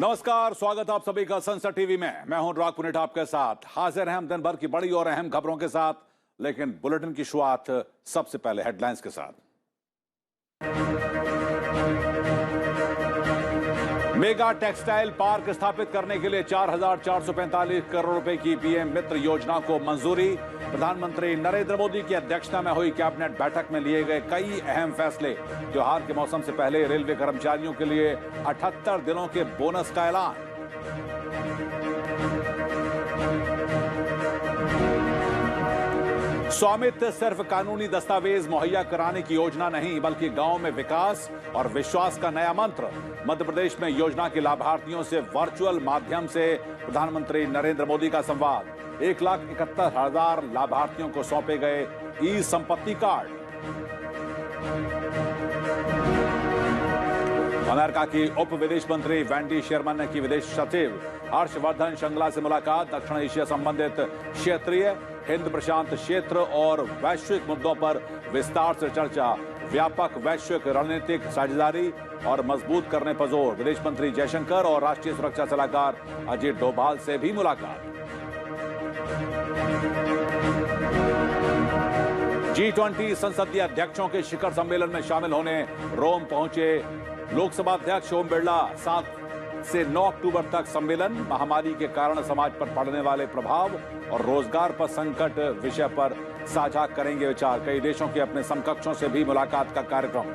नमस्कार, स्वागत आप सभी का संसद टीवी में। मैं हूं अनुराग पुनेठा आपके साथ। हाजिर हैं हम दिन भर की बड़ी और अहम खबरों के साथ, लेकिन बुलेटिन की शुरुआत सबसे पहले हेडलाइंस के साथ। मेगा टेक्सटाइल पार्क स्थापित करने के लिए 4,445 करोड़ रुपए की पीएम मित्र योजना को मंजूरी। प्रधानमंत्री नरेंद्र मोदी की अध्यक्षता में हुई कैबिनेट बैठक में लिए गए कई अहम फैसले। त्योहार के मौसम से पहले रेलवे कर्मचारियों के लिए 78 दिनों के बोनस का ऐलान। स्वामित्व सिर्फ कानूनी दस्तावेज मुहैया कराने की योजना नहीं, बल्कि गांव में विकास और विश्वास का नया मंत्र। मध्य प्रदेश में योजना के लाभार्थियों से वर्चुअल माध्यम से प्रधानमंत्री नरेंद्र मोदी का संवाद। 1,71,000 लाभार्थियों को सौंपे गए ई संपत्ति कार्ड। अमेरिका की उप विदेश मंत्री वेंडी शेरमन ने की विदेश सचिव हर्षवर्धन श्रृंगला से मुलाकात। दक्षिण एशिया संबंधित क्षेत्रीय, हिंद प्रशांत क्षेत्र और वैश्विक मुद्दों पर विस्तार से चर्चा। व्यापक वैश्विक रणनीतिक साझेदारी और मजबूत करने पर जोर। विदेश मंत्री जयशंकर और राष्ट्रीय सुरक्षा सलाहकार अजीत डोभाल से भी मुलाकात। G20 संसदीय अध्यक्षों के शिखर सम्मेलन में शामिल होने रोम पहुंचे लोकसभा अध्यक्ष ओम बिरला। 7 से 9 अक्टूबर तक सम्मेलन। महामारी के कारण समाज पर पड़ने वाले प्रभाव और रोजगार पर संकट विषय पर साझा करेंगे विचार। कई देशों के अपने समकक्षों से भी मुलाकात का कार्यक्रम।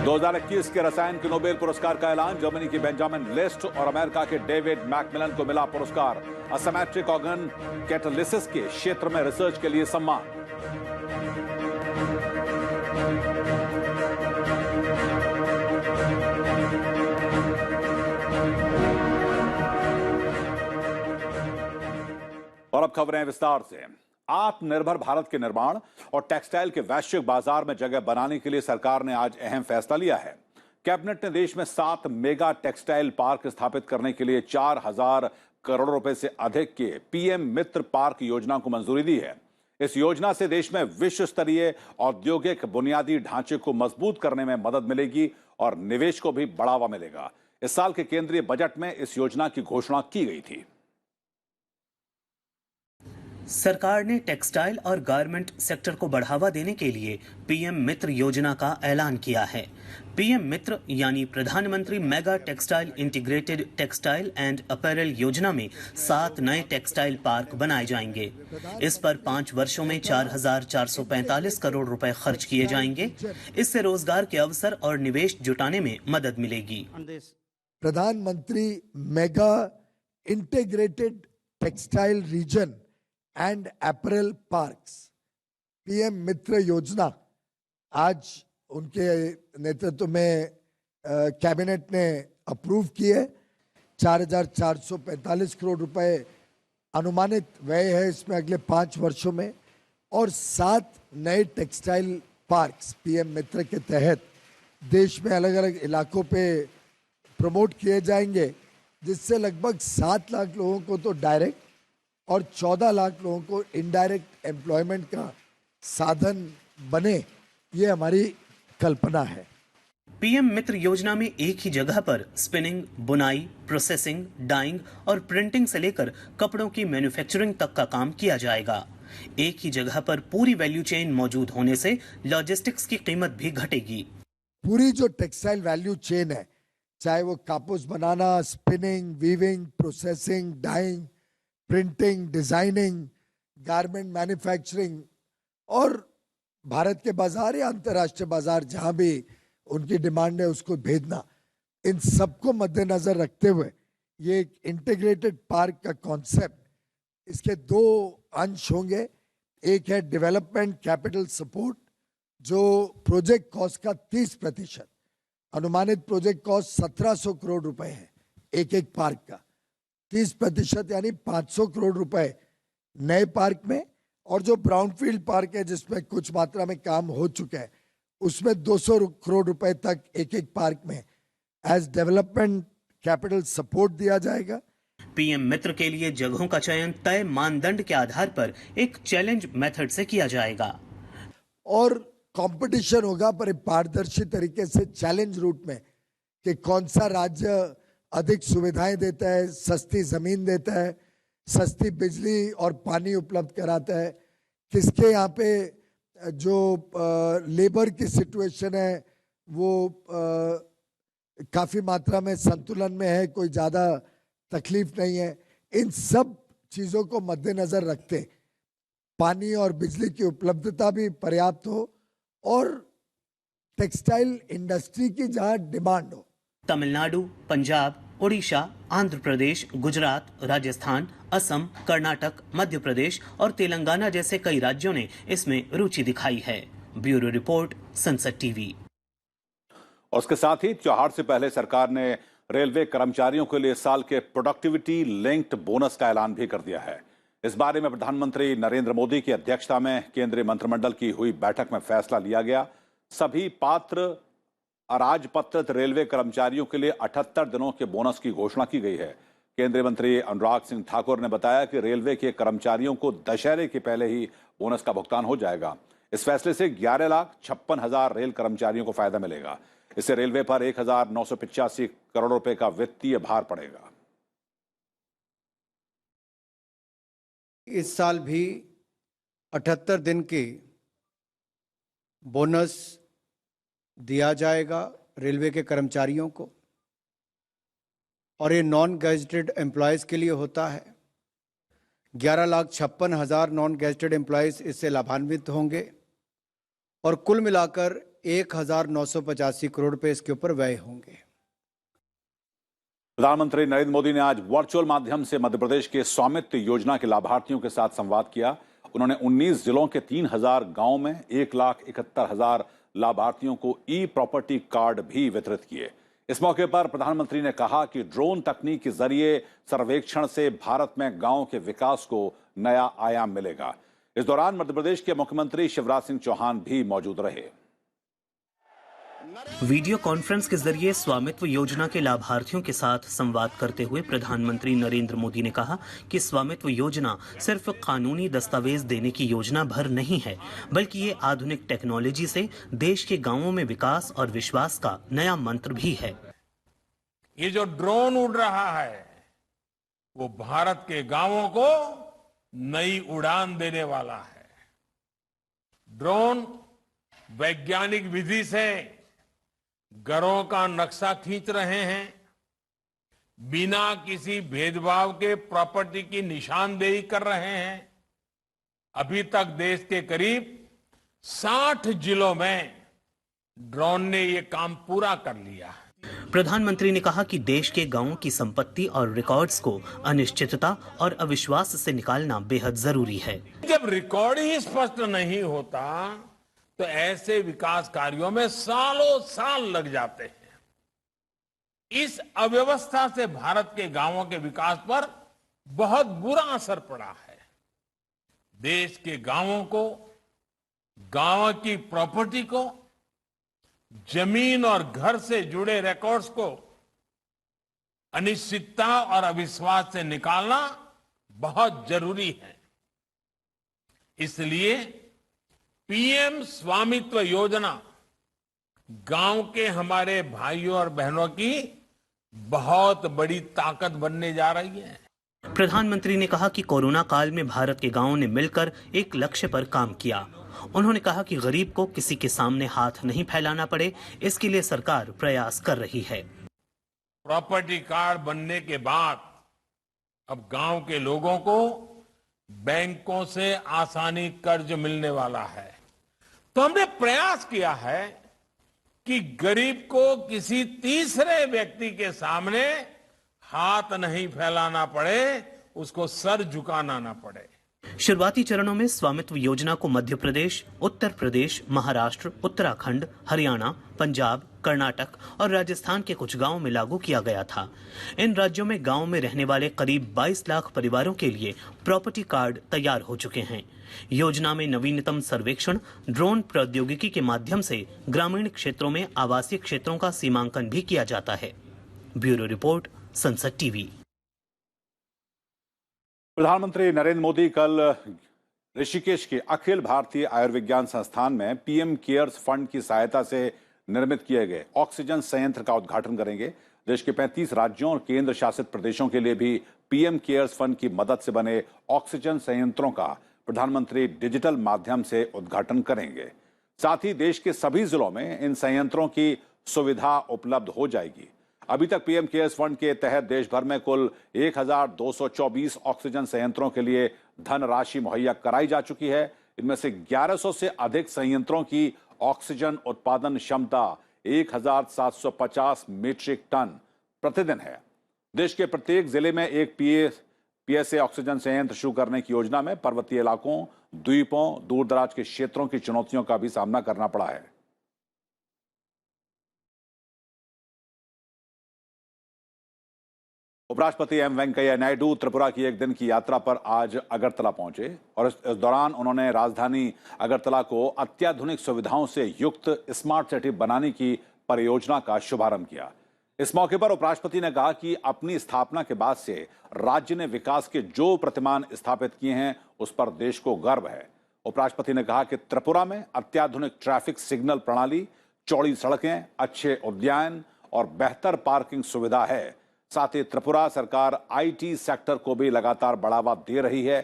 2021 के रसायन के नोबेल पुरस्कार का ऐलान। जर्मनी की बेंजामिन लिस्ट और अमेरिका के डेविड मैकमिलन को मिला पुरस्कार। असिमेट्रिक ऑर्गन कैटालिसिस के क्षेत्र में रिसर्च के लिए सम्मान। और अब खबरें विस्तार से। आत्मनिर्भर भारत के निर्माण और टेक्सटाइल के वैश्विक बाजार में जगह बनाने के लिए सरकार ने आज अहम फैसला लिया है। कैबिनेट ने देश में 7 मेगा टेक्सटाइल पार्क स्थापित करने के लिए 4,000 करोड़ रुपए से अधिक के पीएम मित्र पार्क योजना को मंजूरी दी है। इस योजना से देश में विश्व स्तरीय औद्योगिक बुनियादी ढांचे को मजबूत करने में मदद मिलेगी और निवेश को भी बढ़ावा मिलेगा। इस साल के केंद्रीय बजट में इस योजना की घोषणा की गई थी। सरकार ने टेक्सटाइल और गारमेंट सेक्टर को बढ़ावा देने के लिए पीएम मित्र योजना का ऐलान किया है। पीएम मित्र यानी प्रधानमंत्री mega textile integrated textile and apparel योजना में 7 नए टेक्सटाइल पार्क बनाए जाएंगे। इस पर 5 वर्षों में 4,445 करोड़ रुपए खर्च किए जाएंगे। इससे रोजगार के अवसर और निवेश जुटाने में मदद मिलेगी। प्रधानमंत्री mega integrated textile region and apparel parks PM Mitra योजना आज उनके नेतृत्व में कैबिनेट ने अप्रूव किए। 4,445 करोड़ रुपए अनुमानित व्यय है इसमें अगले 5 वर्षों में, और 7 नए टेक्सटाइल पार्क्स पीएम मित्र के तहत देश में अलग अलग इलाकों पे प्रमोट किए जाएंगे, जिससे लगभग 7 लाख लोगों को तो डायरेक्ट और 14 लाख लोगों को इनडायरेक्ट एम्प्लॉयमेंट का साधन बने, ये हमारी कल्पना है। पीएम मित्र योजना में एक ही जगह पर स्पिनिंग, बुनाई, प्रोसेसिंग, डाइंग और प्रिंटिंग से लेकर कपड़ों की मैन्युफैक्चरिंग तक का काम किया जाएगा। एक ही जगह पर पूरी वैल्यू चेन मौजूद होने से लॉजिस्टिक्स की कीमत भी घटेगी। पूरी जो टेक्सटाइल वैल्यू चेन है, चाहे वो कापूस बनाना, spinning, weaving, processing, dyeing, printing, designing, garment manufacturing और भारत के बाजार या अंतर्राष्ट्रीय बाजार जहां भी उनकी डिमांड है उसको भेजना, इन सबको मद्देनजर रखते हुए ये एक इंटीग्रेटेड पार्क का कॉन्सेप्ट, इसके 2 अंश होंगे। एक है डेवलपमेंट कैपिटल सपोर्ट, जो प्रोजेक्ट कॉस्ट का 30%, अनुमानित प्रोजेक्ट कॉस्ट 1,700 करोड़ रुपए है एक पार्क का। 30% यानी 500 करोड़ रुपए नए पार्क में, और जो ब्राउनफील्ड पार्क है जिसमें कुछ मात्रा में काम हो चुका है उसमें 200 करोड़ रुपए तक एक पार्क में एज डेवलपमेंट कैपिटल सपोर्ट दिया जाएगा। पीएम मित्र के लिए जगहों का चयन तय मानदंड के आधार पर एक चैलेंज मेथड से किया जाएगा। और कंपटीशन होगा पर एक पारदर्शी तरीके से चैलेंज रूट में कि कौन सा राज्य अधिक सुविधाएं देता है, सस्ती जमीन देता है, सस्ती बिजली और पानी उपलब्ध कराता है, किसके यहाँ पे जो लेबर की सिचुएशन है वो काफी मात्रा में संतुलन में है, कोई ज्यादा तकलीफ नहीं है। इन सब चीजों को मद्देनजर रखते पानी और बिजली की उपलब्धता भी पर्याप्त हो और टेक्सटाइल इंडस्ट्री की जहां डिमांड हो। तमिलनाडु, पंजाब, उड़ीसा, आंध्र प्रदेश, गुजरात, राजस्थान, असम, कर्नाटक, मध्य प्रदेश और तेलंगाना जैसे कई राज्यों ने इसमें रुचि दिखाई है। ब्यूरो रिपोर्ट, संसद टीवी। और उसके साथ ही त्योहार से पहले सरकार ने रेलवे कर्मचारियों के लिए इस साल के प्रोडक्टिविटी लिंक्ड बोनस का ऐलान भी कर दिया है। इस बारे में प्रधानमंत्री नरेंद्र मोदी की अध्यक्षता में केंद्रीय मंत्रिमंडल की हुई बैठक में फैसला लिया गया। सभी पात्र अराजपत्रित रेलवे कर्मचारियों के लिए 78 दिनों के बोनस की घोषणा की गई है। केंद्रीय मंत्री अनुराग सिंह ठाकुर ने बताया कि रेलवे के कर्मचारियों को दशहरे के पहले ही बोनस का भुगतान हो जाएगा। इस फैसले से 11,56,000 रेल कर्मचारियों को फायदा मिलेगा। इससे रेलवे पर 1,985 करोड़ रुपए का वित्तीय भार पड़ेगा। इस साल भी 78 दिन के बोनस दिया जाएगा रेलवे के कर्मचारियों को और ये नॉन गैजेटेड एम्प्लॉयज़ के लिए होता है। 11,56,000 नॉन गैजेटेड एम्प्लॉयज़ इससे लाभान्वित होंगे और कुल मिलाकर 1,985 करोड़ रुपए इसके ऊपर व्यय होंगे। प्रधानमंत्री नरेंद्र मोदी ने आज वर्चुअल माध्यम से मध्य प्रदेश के स्वामित्व योजना के लाभार्थियों के साथ संवाद किया। उन्होंने 19 जिलों के 3,000 गांवों में 1,71,000 लाभार्थियों को ई प्रॉपर्टी कार्ड भी वितरित किए। इस मौके पर प्रधानमंत्री ने कहा कि ड्रोन तकनीक के जरिए सर्वेक्षण से भारत में गांव के विकास को नया आयाम मिलेगा। इस दौरान मध्य प्रदेश के मुख्यमंत्री शिवराज सिंह चौहान भी मौजूद रहे। वीडियो कॉन्फ्रेंस के जरिए स्वामित्व योजना के लाभार्थियों के साथ संवाद करते हुए प्रधानमंत्री नरेंद्र मोदी ने कहा कि स्वामित्व योजना सिर्फ कानूनी दस्तावेज देने की योजना भर नहीं है, बल्कि ये आधुनिक टेक्नोलॉजी से देश के गांवों में विकास और विश्वास का नया मंत्र भी है। ये जो ड्रोन उड़ रहा है वो भारत के गांवों को नई उड़ान देने वाला है। ड्रोन वैज्ञानिक विधि से घरों का नक्शा खींच रहे हैं, बिना किसी भेदभाव के प्रॉपर्टी की निशानदेही कर रहे हैं। अभी तक देश के करीब 60 जिलों में ड्रोन ने ये काम पूरा कर लिया है। प्रधानमंत्री ने कहा कि देश के गांवों की संपत्ति और रिकॉर्ड्स को अनिश्चितता और अविश्वास से निकालना बेहद जरूरी है। जब रिकॉर्ड ही स्पष्ट नहीं होता तो ऐसे विकास कार्यों में सालों साल लग जाते हैं। इस अव्यवस्था से भारत के गांवों के विकास पर बहुत बुरा असर पड़ा है। देश के गांवों को, गांव की प्रॉपर्टी को, जमीन और घर से जुड़े रिकॉर्ड्स को अनिश्चितता और अविश्वास से निकालना बहुत जरूरी है। इसलिए पीएम स्वामित्व योजना गांव के हमारे भाइयों और बहनों की बहुत बड़ी ताकत बनने जा रही है। प्रधानमंत्री ने कहा कि कोरोना काल में भारत के गांवों ने मिलकर एक लक्ष्य पर काम किया। उन्होंने कहा कि गरीब को किसी के सामने हाथ नहीं फैलाना पड़े, इसके लिए सरकार प्रयास कर रही है। प्रॉपर्टी कार्ड बनने के बाद अब गांव के लोगों को बैंकों से आसानी कर्ज मिलने वाला है। तो हमने प्रयास किया है कि गरीब को किसी तीसरे व्यक्ति के सामने हाथ नहीं फैलाना पड़े, उसको सर झुकाना ना पड़े। शुरुआती चरणों में स्वामित्व योजना को मध्य प्रदेश, उत्तर प्रदेश, महाराष्ट्र, उत्तराखंड, हरियाणा, पंजाब, कर्नाटक और राजस्थान के कुछ गांवों में लागू किया गया था। इन राज्यों में गांव में रहने वाले करीब 22 लाख परिवारों के लिए प्रॉपर्टी कार्ड तैयार हो चुके हैं। योजना में नवीनतम सर्वेक्षण ड्रोन प्रौद्योगिकी के माध्यम से ग्रामीण क्षेत्रों में आवासीय क्षेत्रों का सीमांकन भी किया जाता है। ब्यूरो रिपोर्ट, संसद टीवी। प्रधानमंत्री नरेंद्र मोदी कल ऋषिकेश के अखिल भारतीय आयुर्विज्ञान संस्थान में पीएम केयर्स फंड की सहायता से निर्मित किए गए ऑक्सीजन संयंत्र का उद्घाटन करेंगे। देश के 35 राज्यों और केंद्र शासित प्रदेशों के लिए भी पीएम केयर्स फंड की मदद से बने ऑक्सीजन संयंत्रों का प्रधानमंत्री डिजिटल माध्यम से उद्घाटन करेंगे। साथ ही देश के सभी जिलों में इन संयंत्रों की सुविधा उपलब्ध हो जाएगी। अभी तक पीएम केयर्स फंड के तहत देश भर में कुल 1224 ऑक्सीजन संयंत्रों के लिए धनराशि मुहैया कराई जा चुकी है। इनमें से 1100 से अधिक संयंत्रों की ऑक्सीजन उत्पादन क्षमता 1750 मीट्रिक टन प्रतिदिन है। देश के प्रत्येक जिले में एक पीएसए ऑक्सीजन संयंत्र शुरू करने की योजना में पर्वतीय इलाकों, द्वीपों, दूर दराज के क्षेत्रों की चुनौतियों का भी सामना करना पड़ा है। उपराष्ट्रपति एम वेंकैया नायडू त्रिपुरा की एक दिन की यात्रा पर आज अगरतला पहुंचे और इस दौरान उन्होंने राजधानी अगरतला को अत्याधुनिक सुविधाओं से युक्त स्मार्ट सिटी बनाने की परियोजना का शुभारंभ किया। इस मौके पर उपराष्ट्रपति ने कहा कि अपनी स्थापना के बाद से राज्य ने विकास के जो प्रतिमान स्थापित किए हैं उस पर देश को गर्व है। उपराष्ट्रपति ने कहा कि त्रिपुरा में अत्याधुनिक ट्रैफिक सिग्नल प्रणाली, चौड़ी सड़कें, अच्छे उद्यान और बेहतर पार्किंग सुविधा है। साथ ही त्रिपुरा सरकार आईटी सेक्टर को भी लगातार बढ़ावा दे रही है।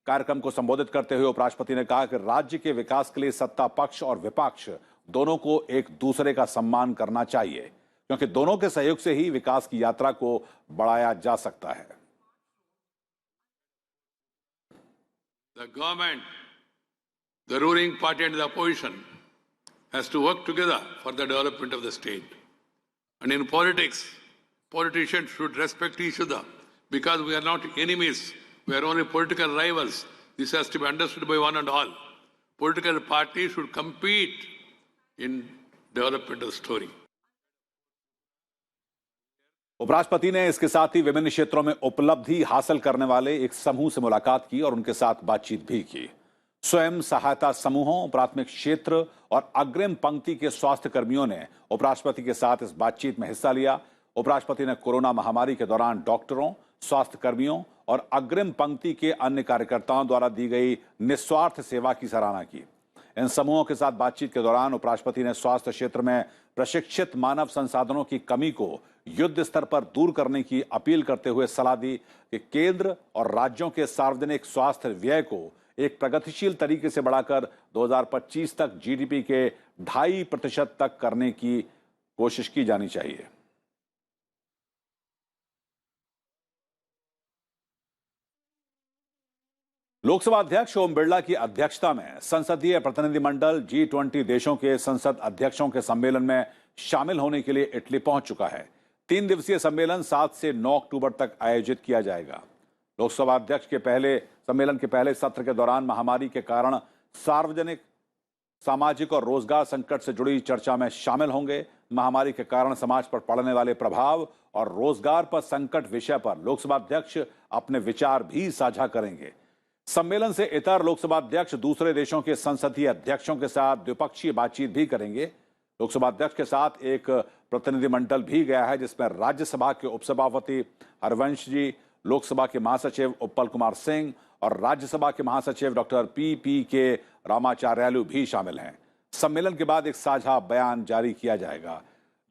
कार्यक्रम को संबोधित करते हुए उपराष्ट्रपति ने कहा कि राज्य के विकास के लिए सत्ता पक्ष और विपक्ष दोनों को एक दूसरे का सम्मान करना चाहिए, क्योंकि दोनों के सहयोग से ही विकास की यात्रा को बढ़ाया जा सकता है। The government, the ruling party and the opposition has to work together for the development of the state. And in politics, politicians should respect each other because we are not enemies. We are only political rivals. This has to be understood by one and all. Political parties should compete in development of the story. उपराष्ट्रपति ने इसके साथ ही विभिन्न क्षेत्रों में उपलब्धि हासिल करने वाले एक समूह से मुलाकात की और उनके साथ बातचीत भी की। स्वयं सहायता समूहों, प्राथमिक क्षेत्र और अग्रिम पंक्ति के स्वास्थ्य कर्मियों ने उपराष्ट्रपति के साथ इस बातचीत में हिस्सा लिया। उपराष्ट्रपति ने कोरोना महामारी के दौरान डॉक्टरों, स्वास्थ्य कर्मियों और अग्रिम पंक्ति के अन्य कार्यकर्ताओं द्वारा दी गई निस्वार्थ सेवा की सराहना की। इन समूहों के साथ बातचीत के दौरान उपराष्ट्रपति ने स्वास्थ्य क्षेत्र में प्रशिक्षित मानव संसाधनों की कमी को युद्ध स्तर पर दूर करने की अपील करते हुए सलाह दी कि केंद्र और राज्यों के सार्वजनिक स्वास्थ्य व्यय को एक प्रगतिशील तरीके से बढ़ाकर 2025 तक जीडीपी के 2.5% तक करने की कोशिश की जानी चाहिए। लोकसभा अध्यक्ष ओम बिरला की अध्यक्षता में संसदीय प्रतिनिधिमंडल G20 देशों के संसद अध्यक्षों के सम्मेलन में शामिल होने के लिए इटली पहुंच चुका है। 3 दिवसीय सम्मेलन 7 से 9 अक्टूबर तक आयोजित किया जाएगा। लोकसभा अध्यक्ष के सम्मेलन के पहले सत्र के दौरान महामारी के कारण सार्वजनिक, सामाजिक और रोजगार संकट से जुड़ी चर्चा में शामिल होंगे। महामारी के कारण समाज पर पड़ने वाले प्रभाव और रोजगार पर संकट विषय पर लोकसभा अध्यक्ष अपने विचार भी साझा करेंगे। सम्मेलन से इतर लोकसभा अध्यक्ष दूसरे देशों के संसदीय अध्यक्षों के साथ द्विपक्षीय बातचीत भी करेंगे। लोकसभा अध्यक्ष के साथ एक प्रतिनिधिमंडल भी गया है, जिसमें राज्यसभा के उपसभापति हरवंश जी, लोकसभा के महासचिव उत्पल कुमार सिंह और राज्यसभा के महासचिव डॉक्टर PPK रामाचार्यालु भी शामिल हैं। सम्मेलन के बाद एक साझा बयान जारी किया जाएगा।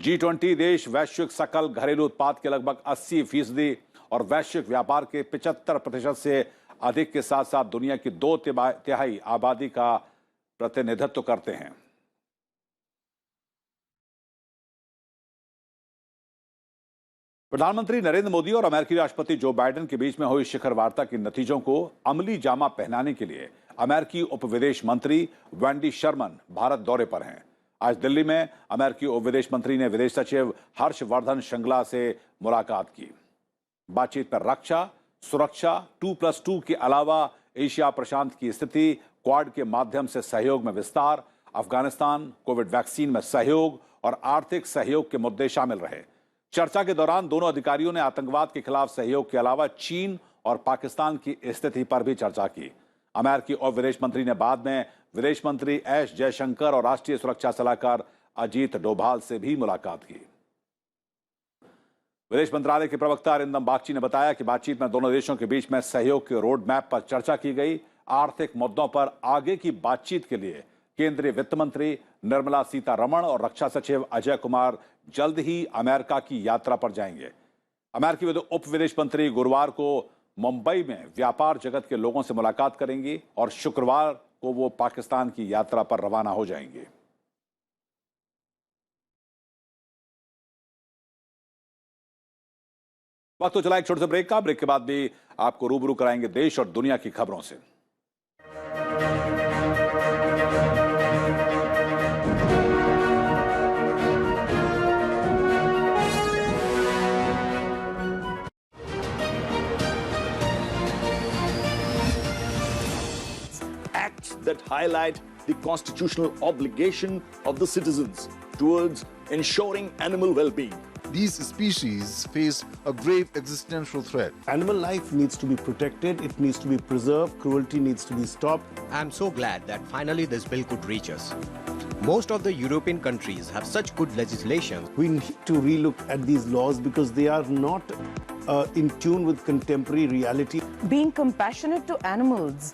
G20 देश वैश्विक सकल घरेलू उत्पाद के लगभग 80% और वैश्विक व्यापार के 75% से अधिक के साथ साथ दुनिया की 2/3 आबादी का प्रतिनिधित्व करते हैं। प्रधानमंत्री नरेंद्र मोदी और अमेरिकी राष्ट्रपति जो बाइडेन के बीच में हुई शिखर वार्ता के नतीजों को अमली जामा पहनाने के लिए अमेरिकी उप विदेश मंत्री वेंडी शर्मन भारत दौरे पर हैं। आज दिल्ली में अमेरिकी उप विदेश मंत्री ने विदेश सचिव हर्षवर्धन श्रृंगला से मुलाकात की। बातचीत में रक्षा, सुरक्षा, 2+2 के अलावा एशिया प्रशांत की स्थिति, क्वाड के माध्यम से सहयोग में विस्तार, अफगानिस्तान, कोविड वैक्सीन में सहयोग और आर्थिक सहयोग के मुद्दे शामिल रहे। चर्चा के दौरान दोनों अधिकारियों ने आतंकवाद के खिलाफ सहयोग के अलावा चीन और पाकिस्तान की स्थिति पर भी चर्चा की। अमेरिकी उप विदेश मंत्री ने बाद में विदेश मंत्री एस जयशंकर और राष्ट्रीय सुरक्षा सलाहकार अजीत डोभाल से भी मुलाकात की। विदेश मंत्रालय के प्रवक्ता अरिंदम बागची ने बताया कि बातचीत में दोनों देशों के बीच में सहयोग के रोड मैप पर चर्चा की गई। आर्थिक मुद्दों पर आगे की बातचीत के लिए केंद्रीय वित्त मंत्री निर्मला सीतारमण और रक्षा सचिव अजय कुमार जल्द ही अमेरिका की यात्रा पर जाएंगे। अमेरिकी उप विदेश मंत्री गुरुवार को मुंबई में व्यापार जगत के लोगों से मुलाकात करेंगे और शुक्रवार को वो पाकिस्तान की यात्रा पर रवाना हो जाएंगे। वक्त तो चला एक छोटे से ब्रेक का। ब्रेक के बाद भी आपको रूबरू कराएंगे देश और दुनिया की खबरों से। Acts that highlight the constitutional obligation of the citizens towards ensuring animal well-being. These species face a grave existential threat. Animal life needs to be protected, it needs to be preserved, cruelty needs to be stopped. I'm so glad that finally this bill could reach us. Most of the European countries have such good legislation. We need to relook at these laws because they are not in tune with contemporary reality. Being compassionate to animals,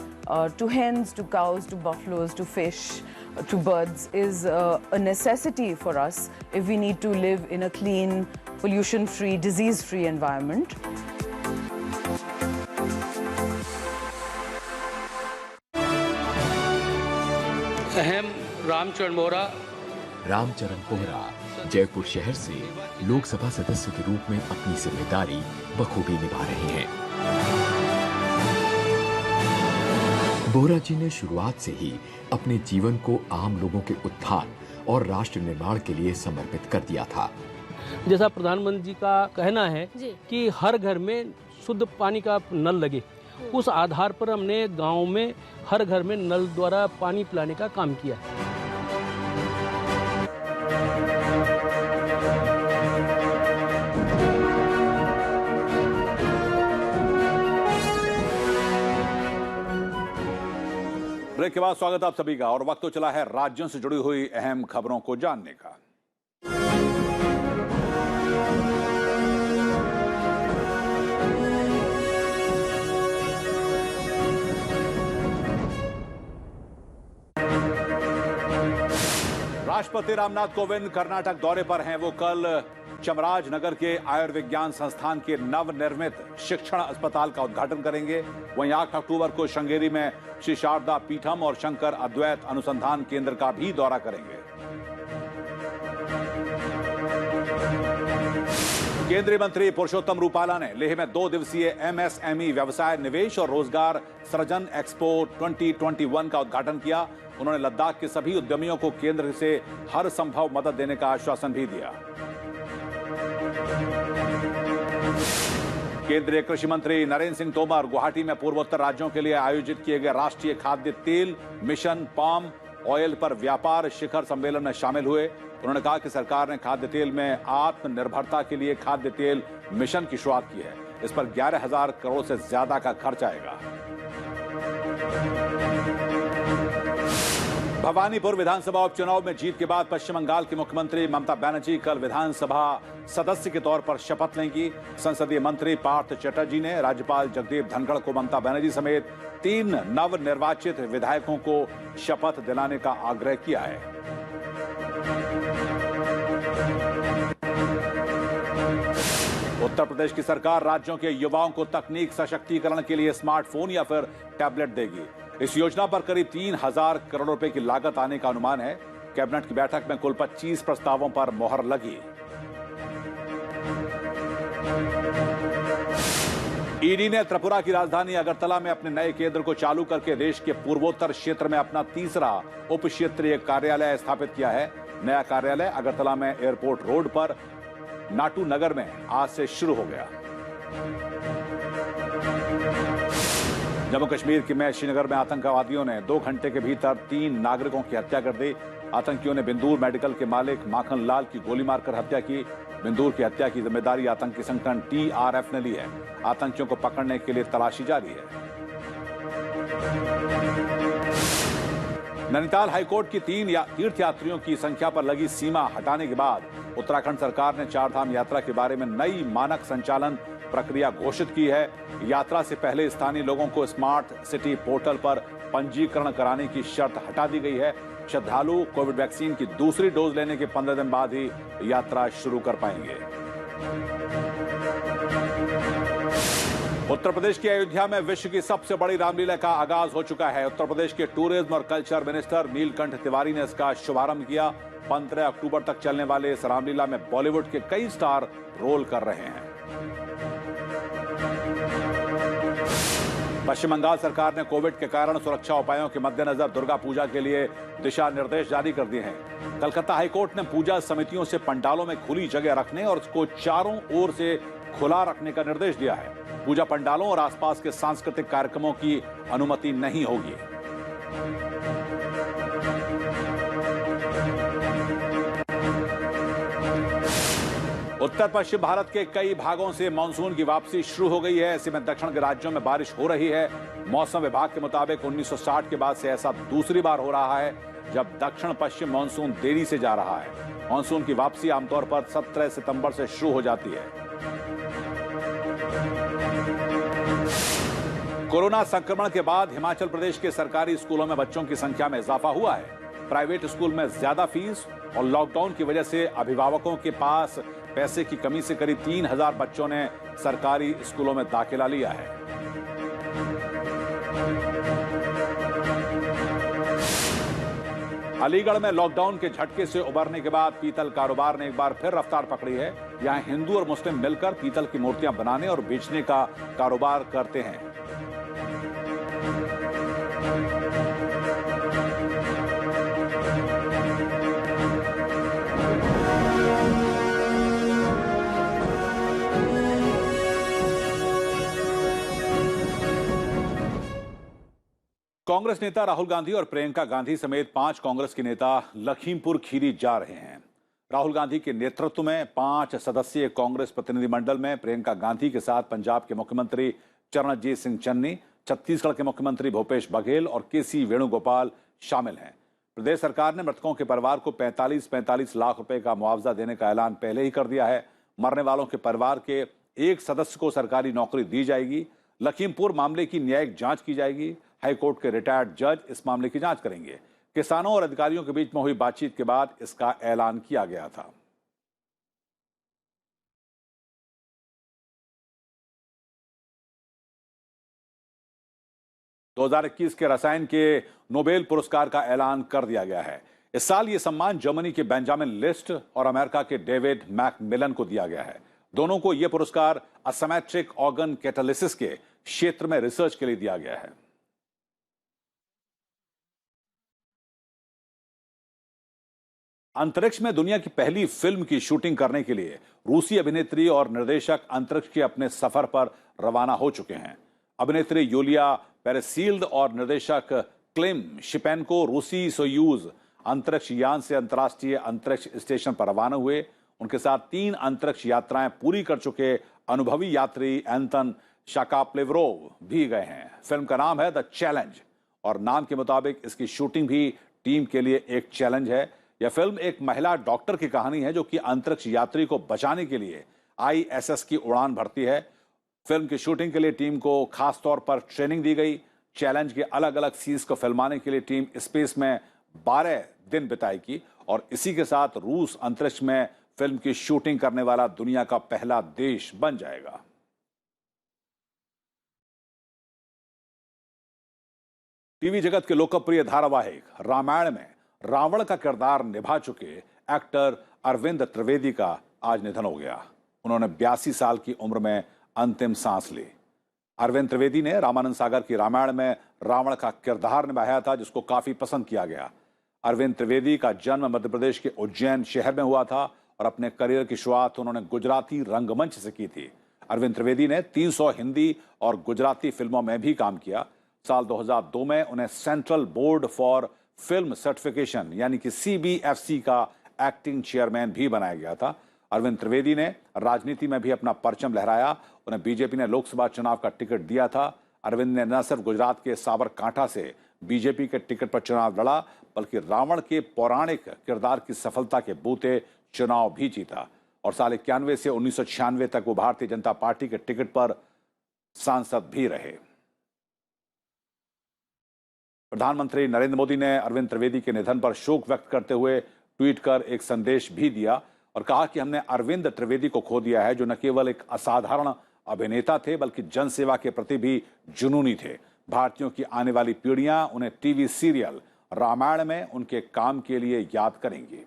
to hens, to cows, to buffaloes, to fish, to birds is a necessity for us if we need to live in a clean, pollution-free, disease-free environment. अहम रामचरण बोहरा जयपुर शहर से लोकसभा सदस्य के रूप में अपनी जिम्मेदारी बखूबी निभा रहे हैं। बोहरा जी ने शुरुआत से ही अपने जीवन को आम लोगों के उत्थान और राष्ट्र निर्माण के लिए समर्पित कर दिया था। जैसा प्रधानमंत्री जी का कहना है कि हर घर में शुद्ध पानी का नल लगे, उस आधार पर हमने गांव में हर घर में नल द्वारा पानी पिलाने का काम किया। ब्रेक के बाद स्वागत आप सभी का। और वक्त तो चला है राज्यों से जुड़ी हुई अहम खबरों को जानने का। राष्ट्रपति रामनाथ कोविंद कर्नाटक दौरे पर हैं। वो कल चामराजनगर के आयुर्विज्ञान संस्थान के नवनिर्मित शिक्षण अस्पताल का उद्घाटन करेंगे। वहीं 8 अक्टूबर को श्रृंगेरी में श्री शारदा पीठम और शंकर अद्वैत अनुसंधान केंद्र का भी दौरा करेंगे। केंद्रीय मंत्री पुरुषोत्तम रूपाला ने लेह में 2 दिवसीय एमएसएमई व्यवसाय निवेश और रोजगार सृजन एक्सपो 2021 का उद्घाटन किया। उन्होंने लद्दाख के सभी उद्यमियों को केंद्र से हर संभव मदद देने का आश्वासन भी दिया। केंद्रीय कृषि मंत्री नरेंद्र सिंह तोमर गुवाहाटी में पूर्वोत्तर राज्यों के लिए आयोजित किए गए राष्ट्रीय खाद्य तेल मिशन पाम ऑयल पर व्यापार शिखर सम्मेलन में शामिल हुए। उन्होंने कहा कि सरकार ने खाद्य तेल में आत्मनिर्भरता के लिए खाद्य तेल मिशन की शुरुआत की है। इस पर 11,000 करोड़ से ज्यादा का खर्च आएगा। भवानीपुर विधानसभा उपचुनाव में जीत के बाद पश्चिम बंगाल की मुख्यमंत्री ममता बनर्जी कल विधानसभा सदस्य के तौर पर शपथ लेंगी। संसदीय मंत्री पार्थ चटर्जी ने राज्यपाल जगदीप धनखड़ को ममता बनर्जी समेत 3 नवनिर्वाचित विधायकों को शपथ दिलाने का आग्रह किया है। उत्तर प्रदेश की सरकार राज्यों के युवाओं को तकनीक सशक्तिकरण के लिए स्मार्टफोन या फिर टैबलेट देगी। इस योजना पर करीब 3,000 करोड़ रुपए की लागत आने का अनुमान है। कैबिनेट की बैठक में कुल 25 प्रस्तावों पर मोहर लगी। ईडी ने त्रिपुरा की राजधानी अगरतला में अपने नए केंद्र को चालू करके देश के पूर्वोत्तर क्षेत्र में अपना तीसरा उप क्षेत्रीय कार्यालय स्थापित किया है। नया कार्यालय अगरतला में एयरपोर्ट रोड पर नाटू नगर में आज से शुरू हो गया। जम्मू कश्मीर के में श्रीनगर में आतंकवादियों ने 2 घंटे के भीतर 3 नागरिकों की हत्या कर दी। आतंकियों ने बिंदूर मेडिकल के मालिक माखन लाल की गोली मारकर हत्या की। बिंदूर की हत्या की जिम्मेदारी आतंकी संगठन TRF ने ली है। आतंकियों को पकड़ने के लिए तलाशी जारी है। नैनीताल हाईकोर्ट की तीर्थ यात्रियों की संख्या पर लगी सीमा हटाने के बाद उत्तराखंड सरकार ने चारधाम यात्रा के बारे में नई मानक संचालन प्रक्रिया घोषित की है। यात्रा से पहले स्थानीय लोगों को स्मार्ट सिटी पोर्टल पर पंजीकरण कराने की शर्त हटा दी गई है। श्रद्धालु कोविड वैक्सीन की दूसरी डोज लेने के 15 दिन बाद ही यात्रा शुरू कर पाएंगे। उत्तर प्रदेश की अयोध्या में विश्व की सबसे बड़ी रामलीला का आगाज हो चुका है। उत्तर प्रदेश के टूरिज्म और कल्चर मिनिस्टर नीलकंठ तिवारी ने इसका शुभारंभ किया। 15 अक्टूबर तक चलने वाले इस रामलीला में बॉलीवुड के कई स्टार रोल कर रहे हैं। पश्चिम बंगाल सरकार ने कोविड के कारण सुरक्षा उपायों के मद्देनजर दुर्गा पूजा के लिए दिशा निर्देश जारी कर दिए हैं। कलकत्ता हाईकोर्ट ने पूजा समितियों से पंडालों में खुली जगह रखने और उसको चारों ओर से खुला रखने का निर्देश दिया है। पूजा पंडालों और आसपास के सांस्कृतिक कार्यक्रमों की अनुमति नहीं होगी। उत्तर पश्चिम भारत के कई भागों से मानसून की वापसी शुरू हो गई है। ऐसे में दक्षिण के राज्यों में बारिश हो रही है। मौसम विभाग के मुताबिक 1960 के बाद से ऐसा दूसरी बार हो रहा है जब दक्षिण पश्चिम मानसून देरी से जा रहा है। मानसून की वापसी आमतौर पर 17 सितंबर से शुरू हो जाती है। कोरोना संक्रमण के बाद हिमाचल प्रदेश के सरकारी स्कूलों में बच्चों की संख्या में इजाफा हुआ है। प्राइवेट स्कूल में ज्यादा फीस और लॉकडाउन की वजह से अभिभावकों के पास पैसे की कमी से करीब 3000 बच्चों ने सरकारी स्कूलों में दाखिला लिया है। अलीगढ़ में लॉकडाउन के झटके से उबरने के बाद पीतल कारोबार ने एक बार फिर रफ्तार पकड़ी है। यहां हिंदू और मुस्लिम मिलकर पीतल की मूर्तियां बनाने और बेचने का कारोबार करते हैं। कांग्रेस नेता राहुल गांधी और प्रियंका गांधी समेत 5 कांग्रेस के नेता लखीमपुर खीरी जा रहे हैं। राहुल गांधी के नेतृत्व में 5 सदस्यीय कांग्रेस प्रतिनिधिमंडल में प्रियंका गांधी के साथ पंजाब के मुख्यमंत्री चरणजीत सिंह चन्नी, छत्तीसगढ़ के मुख्यमंत्री भूपेश बघेल और केसी वेणुगोपाल शामिल हैं। प्रदेश सरकार ने मृतकों के परिवार को 45-45 लाख रुपए का मुआवजा देने का ऐलान पहले ही कर दिया है। मरने वालों के परिवार के एक सदस्य को सरकारी नौकरी दी जाएगी। लखीमपुर मामले की न्यायिक जांच की जाएगी। हाईकोर्ट के रिटायर्ड जज इस मामले की जांच करेंगे। किसानों और अधिकारियों के बीच में हुई बातचीत के बाद इसका ऐलान किया गया था। – 2021 के रसायन के नोबेल पुरस्कार का ऐलान कर दिया गया है। इस साल ये सम्मान जर्मनी के बेंजामिन लिस्ट और अमेरिका के डेविड मैकमिलन को दिया गया है। दोनों को यह पुरस्कार असिमेट्रिक ऑर्गन कैटालिसिस के क्षेत्र में रिसर्च के लिए दिया गया है। अंतरिक्ष में दुनिया की पहली फिल्म की शूटिंग करने के लिए रूसी अभिनेत्री और निर्देशक अंतरिक्ष के अपने सफर पर रवाना हो चुके हैं। अभिनेत्री यूलिया पेरेसील्ड और निर्देशक क्लिम शिपेंको रूसी सोयूज अंतरिक्ष यान से अंतर्राष्ट्रीय अंतरिक्ष स्टेशन पर रवाना हुए। उनके साथ 3 अंतरिक्ष यात्राएं पूरी कर चुके अनुभवी यात्री एंटन शाकाप्लेवरोव भी गए हैं। फिल्म का नाम है द चैलेंज और नाम के मुताबिक इसकी शूटिंग भी टीम के लिए एक चैलेंज है। यह फिल्म एक महिला डॉक्टर की कहानी है जो कि अंतरिक्ष यात्री को बचाने के लिए ISS की उड़ान भरती है। फिल्म की शूटिंग के लिए टीम को खास तौर पर ट्रेनिंग दी गई। चैलेंज के अलग अलग सीन्स को फिल्माने के लिए टीम स्पेस में 12 दिन बिताएगी और इसी के साथ रूस अंतरिक्ष में फिल्म की शूटिंग करने वाला दुनिया का पहला देश बन जाएगा। टीवी जगत के लोकप्रिय धारावाहिक रामायण में रावण का किरदार निभा चुके एक्टर अरविंद त्रिवेदी का आज निधन हो गया। उन्होंने 82 साल की उम्र में अंतिम सांस ली। अरविंद त्रिवेदी ने रामानंद सागर की रामायण में रावण का किरदार निभाया था जिसको काफी पसंद किया गया। अरविंद त्रिवेदी का जन्म मध्य प्रदेश के उज्जैन शहर में हुआ था और अपने करियर की शुरुआत उन्होंने गुजराती रंगमंच से की थी। अरविंद त्रिवेदी ने 300 हिंदी और गुजराती फिल्मों में भी काम किया। साल 2002 में उन्हें central board for film certification यानी कि CBFC का एक्टिंग चेयरमैन भी बनाया गया था। अरविंद त्रिवेदी ने राजनीति में भी अपना परचम लहराया। उन्हें बीजेपी ने लोकसभा चुनाव का टिकट दिया था। अरविंद ने न सिर्फ गुजरात के साबरकांठा से बीजेपी के टिकट पर चुनाव लड़ा, बल्कि रावण के पौराणिक किरदार की सफलता के बूते चुनाव भी जीता और साल 91 से 1996 तक वो भारतीय जनता पार्टी के टिकट पर सांसद भी रहे। प्रधानमंत्री नरेंद्र मोदी ने अरविंद त्रिवेदी के निधन पर शोक व्यक्त करते हुए ट्वीट कर एक संदेश भी दिया और कहा कि हमने अरविंद त्रिवेदी को खो दिया है, जो न केवल एक असाधारण अभिनेता थे बल्कि जनसेवा के प्रति भी जुनूनी थे। भारतीयों की आने वाली पीढ़ियां उन्हें टीवी सीरियल रामायण में उनके काम के लिए याद करेंगी।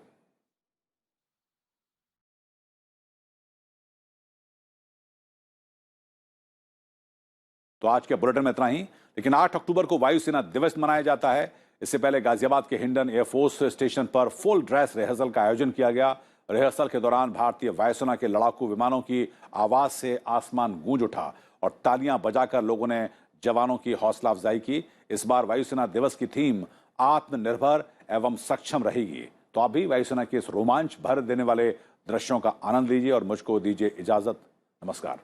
तो आज के बुलेटिन में इतना ही, लेकिन 8 अक्टूबर को वायुसेना दिवस मनाया जाता है। इससे पहले गाजियाबाद के हिंडन एयरफोर्स स्टेशन पर फुल ड्रेस रिहर्सल का आयोजन किया गया। रिहर्सल के दौरान भारतीय वायुसेना के लड़ाकू विमानों की आवाज से आसमान गूंज उठा और तालियां बजाकर लोगों ने जवानों की हौसला अफजाई की। इस बार वायुसेना दिवस की थीम आत्मनिर्भर एवं सक्षम रहेगी। तो आप भी वायुसेना के इस रोमांच भर देने वाले दृश्यों का आनंद लीजिए और मुझको दीजिए इजाजत। नमस्कार।